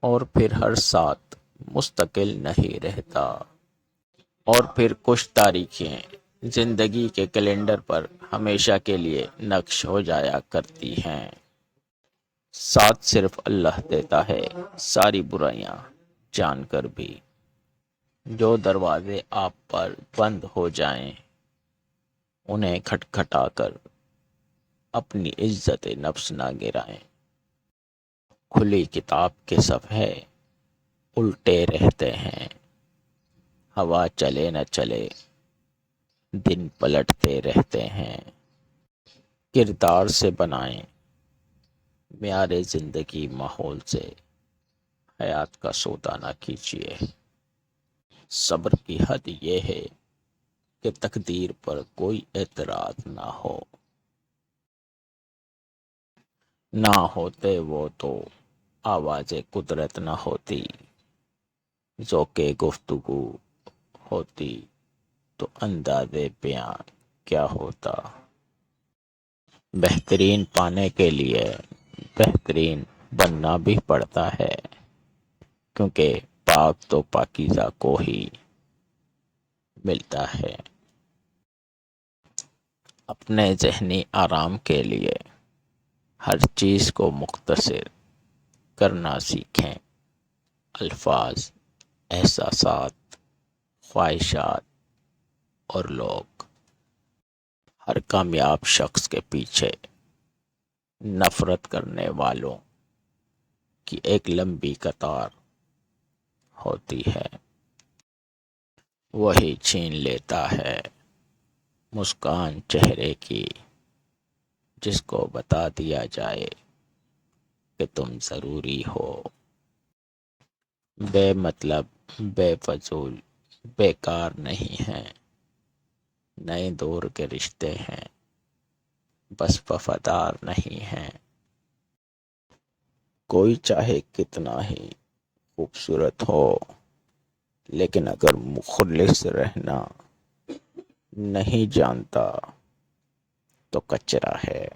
اور پھر ہر ساتھ مستقل نہیں رہتا، اور پھر کچھ تاریخیں زندگی کے کیلنڈر پر ہمیشہ کے لیے نقش ہو جایا کرتی ہیں۔ ساتھ صرف اللہ دیتا ہے، ساری برائیاں جان کر بھی۔ جو دروازے آپ پر بند ہو جائیں انہیں کھٹکھٹا کر اپنی عزت نفس نہ گرائیں۔ کھلی کتاب کے صفحے الٹے رہتے ہیں، ہوا چلے نہ چلے دن پلٹتے رہتے ہیں۔ کردار سے بنائیں معیار زندگی، ماحول سے حیات کا سودا نہ کیجیے۔ صبر کی حد یہ ہے کہ تقدیر پر کوئی اعتراض نہ ہو، نہ ہوتے وہ تو آواز قدرت نہ ہوتی، ذوق گفتگو ہوتی تو انداز بیان کیا ہوتا۔ بہترین پانے کے لیے بہترین بننا بھی پڑتا ہے، کیونکہ پاک تو پاکیزہ کو ہی ملتا ہے۔ اپنے ذہنی آرام کے لیے ہر چیز کو مختصر کرنا سیکھیں۔ الفاظ، احساسات، خواہشات اور لوگ۔ ہر کامیاب شخص کے پیچھے نفرت کرنے والوں کی ایک لمبی قطار ہوتی ہے۔ وہی چھین لیتا ہے مسکان چہرے کی، جس کو بتا دیا جائے کہ تم ضروری ہو۔ بے مطلب، بے فضول، بیکار نہیں ہیں، نئے دور کے رشتے ہیں، بس وفادار نہیں ہیں۔ کوئی چاہے کتنا ہی خوبصورت ہو، لیکن اگر مخلص رہنا نہیں جانتا تو کچرا ہے۔